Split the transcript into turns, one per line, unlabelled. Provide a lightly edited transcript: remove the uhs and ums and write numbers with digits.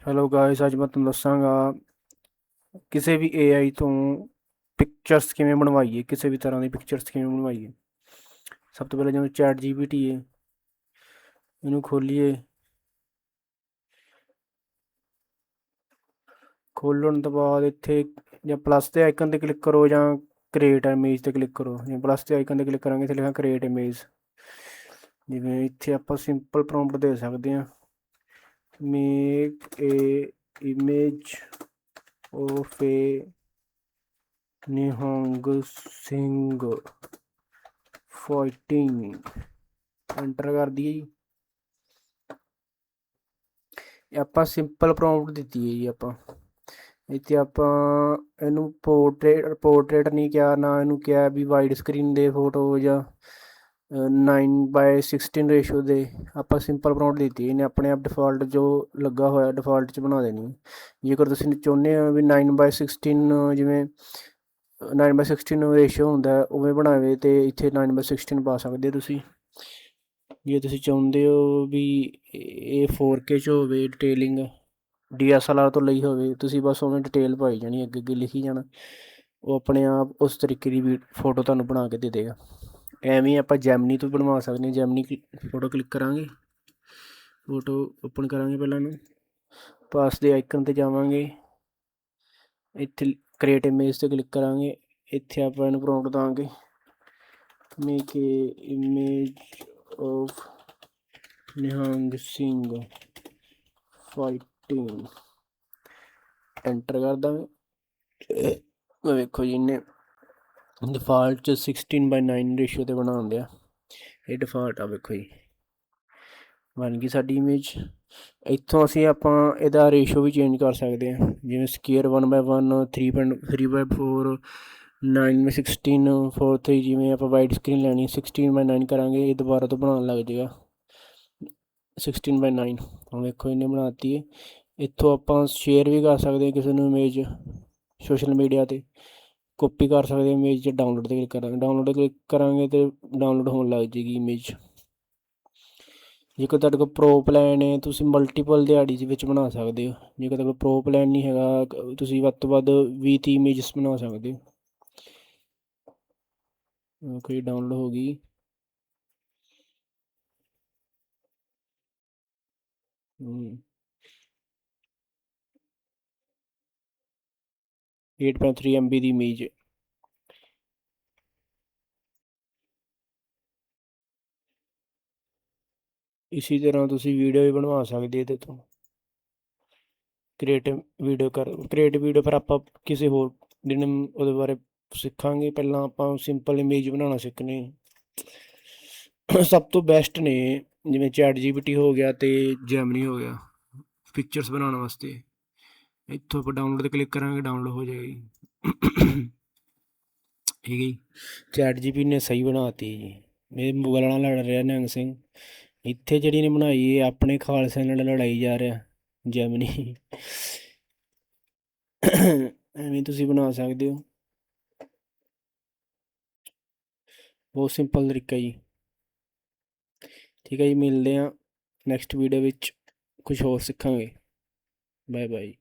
Hello guys, ਅੱਜ ਮੈਂ ਤੁਹਾਨੂੰ ਦੱਸਾਂਗਾ ਕਿਸੇ ਵੀ AI ਤੋਂ ਪਿਕਚਰਸ ਕਿਵੇਂ ਬਣਵਾਈਏ। ਕਿਸੇ ਵੀ ਤਰ੍ਹਾਂ ਦੀ ਪਿਕਚਰਸ ਕਿਵੇਂ ਬਣਵਾਈਏ। ਸਭ ਤੋਂ ਪਹਿਲਾਂ ਜਿਵੇਂ ਚੈਟ GPT ਹੈ, ਇਹਨੂੰ ਖੋਲੀਏ। ਖੋਲ੍ਹਣ ਤੋਂ ਬਾਅਦ ਇੱਥੇ ਜਾਂ ਪਲੱਸ ਦੇ ਆਈਕਨ 'ਤੇ ਕਲਿੱਕ ਕਰੋ ਜਾਂ ਕ੍ਰੀਏਟ ਇਮੇਜ 'ਤੇ ਕਲਿੱਕ ਕਰੋ। ਜਿਵੇਂ ਪਲੱਸ ਦੇ ਆਈਕਨ 'ਤੇ ਕਲਿੱਕ ਕਰਾਂਗੇ ਇੱਥੇ ਲਿਖਾਂ ਕ੍ਰੀਏਟ ਇਮੇਜ। ਜਿਵੇਂ ਇੱਥੇ ਆਪਾਂ ਸਿੰਪਲ ਪ੍ਰੋਂਪਟ ਦੇ ਸਕਦੇ ਹਾਂ, make A image of A Nihang Singh fighting. Enter ਕਰ ਦਈਏ ਜੀ। ਆਪਾਂ ਸਿੰਪਲ ਪ੍ਰੋਂਪਟ ਦਿੱਤੀ ਹੈ ਜੀ। ਆਪਾਂ ਇੱਥੇ ਆਪਾਂ ਇਹਨੂੰ ਪੋਰਟਰੇਟ ਨਹੀਂ ਕਿਹਾ, ਨਾ ਇਹਨੂੰ ਕਿਹਾ ਵੀ ਵਾਈਡ ਸਕਰੀਨ ਦੇ ਫੋਟੋ ਜਾਂ 9:16 ਰੇਸ਼ੋ ਦੇ। ਆਪਾਂ ਸਿੰਪਲ ਪ੍ਰੋਂਪਟ ਦਿੱਤੀ, ਇਹਨੇ ਆਪਣੇ ਆਪ ਡਿਫਾਲਟ ਜੋ ਲੱਗਾ ਹੋਇਆ ਡਿਫਾਲਟ 'ਚ ਬਣਾ ਦੇਣੀ। ਜੇਕਰ ਤੁਸੀਂ ਚਾਹੁੰਦੇ ਹੋ ਵੀ 9:16 ਜਿਵੇਂ 9:16 ਰੇਸ਼ੋ ਹੁੰਦਾ ਉਵੇਂ ਬਣਾਵੇ ਤਾਂ ਇੱਥੇ 9:16 ਪਾ ਸਕਦੇ ਹੋ ਤੁਸੀਂ। ਜੇ ਤੁਸੀਂ ਚਾਹੁੰਦੇ ਹੋ ਵੀ ਇਹ 4K 'ਚ ਹੋਵੇ, ਡਿਟੇਲਿੰਗ DSLR ਤੋਂ ਲਈ ਹੋਵੇ, ਤੁਸੀਂ ਬਸ ਉਵੇਂ ਡਿਟੇਲ ਪਾਈ ਜਾਣੀ, ਅੱਗੇ ਅੱਗੇ ਲਿਖੀ ਜਾਣਾ। ਉਹ ਆਪਣੇ ਆਪ ਉਸ ਤਰੀਕੇ ਦੀ ਵੀ ਫੋਟੋ ਤੁਹਾਨੂੰ ਬਣਾ ਕੇ ਦੇ ਦੇਗਾ। ਐਵੇਂ ਆਪਾਂ ਜੈਮਨੀ ਤੋਂ ਬਣਵਾ ਸਕਦੇ ਹਾਂ। ਜੈਮਨੀ ਫੋਟੋ ਕਲਿੱਕ ਕਰਾਂਗੇ, ਫੋਟੋ ਓਪਨ ਕਰਾਂਗੇ। ਪਹਿਲਾਂ ਨੂੰ ਪਾਸ ਦੇ ਆਈਕਨ 'ਤੇ ਜਾਵਾਂਗੇ, ਇੱਥੇ ਕ੍ਰੀਏਟ ਇਮੇਜ 'ਤੇ ਕਲਿੱਕ ਕਰਾਂਗੇ। ਇੱਥੇ ਆਪਾਂ ਇਹਨੂੰ ਪ੍ਰੋਂਪਟ ਦਾਂਗੇ make A image of Nihang Singh fighting. Enter ਕਰ ਦਾਂਗੇ। ਵੇਖੋ ਜੀ, ਇਹਨੇ ਡਿਫਾਲਟ 'ਚ 16:9 ਰੇਸ਼ੋ 'ਤੇ ਬਣਾ ਦਿਆ। ਇਹ ਡਿਫਾਲਟ ਆ, ਵੇਖੋ ਜੀ ਬਣ ਗਈ ਸਾਡੀ ਇਮੇਜ। ਇੱਥੋਂ ਅਸੀਂ ਆਪਾਂ ਇਹਦਾ ਰੇਸ਼ੋ ਵੀ ਚੇਂਜ ਕਰ ਸਕਦੇ ਹਾਂ, ਜਿਵੇਂ ਸਕੇਅਰ 1:1, 3:4, 9:16, 4:3। ਜਿਵੇਂ ਆਪਾਂ ਵਾਈਡ ਸਕਰੀਨ ਲੈਣੀ 16:9 ਕਰਾਂਗੇ, ਇਹ ਦੁਬਾਰਾ ਤੋਂ ਬਣਾਉਣ ਲੱਗ ਜਾਏਗਾ 16:9। ਹੁਣ ਵੇਖੋ ਇਹਨੇ ਬਣਾਤੀ ਹੈ। ਇੱਥੋਂ ਆਪਾਂ ਸ਼ੇਅਰ ਵੀ ਕਰ ਸਕਦੇ ਹਾਂ ਕਿਸੇ ਨੂੰ ਇਮੇਜ ਸੋਸ਼ਲ ਮੀਡੀਆ 'ਤੇ। ਕਾਪੀ ਕਰ ਸਕਦੇ ਹਾਂ ਇਮੇਜ 'ਚ। ਡਾਊਨਲੋਡ 'ਤੇ ਕਲਿੱਕ ਕਰਾਂਗੇ, ਡਾਊਨਲੋਡ 'ਤੇ ਕਲਿੱਕ ਕਰਾਂਗੇ ਅਤੇ ਡਾਊਨਲੋਡ ਹੋਣ ਲੱਗ ਜਾਏਗੀ ਇਮੇਜ। ਜੇਕਰ ਤੁਹਾਡੇ ਕੋਲ ਪ੍ਰੋ ਪਲਾਨ ਹੈ, ਤੁਸੀਂ ਮਲਟੀਪਲ ਦਿਹਾੜੀ ਦੇ ਵਿੱਚ ਬਣਾ ਸਕਦੇ ਹੋ। ਜੇਕਰ ਤੁਹਾਡੇ ਕੋਲ ਪ੍ਰੋ ਪਲਾਨ ਨਹੀਂ ਹੈਗਾ, ਤੁਸੀਂ ਵੱਧ ਤੋਂ ਵੱਧ 20-30 ਇਮੇਜਸ ਬਣਾ ਸਕਦੇ ਹੋ। ਕੋਈ ਡਾਊਨਲੋਡ ਹੋ ਗਈ। ਹੂੰ 8.3 MB ਦੀ ਇਮੇਜ। ਇਸੀ ਤਰ੍ਹਾਂ ਤੁਸੀਂ ਵੀਡੀਓ ਵੀ ਬਣਵਾ ਸਕਦੇ ਇਹਦੇ ਤੋਂ। ਕ੍ਰੀਏਟਿਵ ਵੀਡੀਓ ਪਰ ਆਪਾਂ ਕਿਸੇ ਹੋਰ ਦਿਨ ਉਹਦੇ ਬਾਰੇ ਸਿੱਖਾਂਗੇ। ਪਹਿਲਾਂ ਆਪਾਂ ਸਿੰਪਲ ਇਮੇਜ ਬਣਾਉਣਾ ਸਿੱਖਣੀ। ਸਭ ਤੋਂ ਬੈਸਟ ਨੇ ਜਿਵੇਂ ਚੈਟ GPT ਹੋ ਗਿਆ ਅਤੇ ਜੈਮਨੀ ਹੋ ਗਿਆ ਪਿਕਚਰਸ ਬਣਾਉਣ ਵਾਸਤੇ। ਇੱਥੋਂ ਆਪਾਂ ਡਾਊਨਲੋਡ 'ਤੇ ਕਲਿੱਕ ਕਰਾਂਗੇ, ਡਾਊਨਲੋਡ ਹੋ ਜਾਏਗੀ। ਠੀਕ ਹੈ ਜੀ, ਚੈਟ GPT ਨੇ ਸਹੀ ਬਣਾਤੀ ਜੀ। ਮੇਰੇ ਮੁਗਲਾਂ ਨਾਲ ਲੜ ਰਿਹਾ ਨਿਹੰਗ ਸਿੰਘ, ਇੱਥੇ ਜਿਹੜੀ ਨੇ ਬਣਾਈ ਹੈ ਆਪਣੇ ਖਾਲਸੇ ਨਾਲ ਲੜਾਈ ਜਾ ਰਿਹਾ ਜੈਮਨੀ। ਐਵੇਂ ਤੁਸੀਂ ਬਣਾ ਸਕਦੇ ਹੋ, ਬਹੁਤ ਸਿੰਪਲ ਤਰੀਕਾ ਜੀ। ਠੀਕ ਹੈ ਜੀ, ਮਿਲਦੇ ਹਾਂ ਨੈਕਸਟ ਵੀਡੀਓ ਵਿੱਚ, ਕੁਛ ਹੋਰ ਸਿੱਖਾਂਗੇ। Bye bye.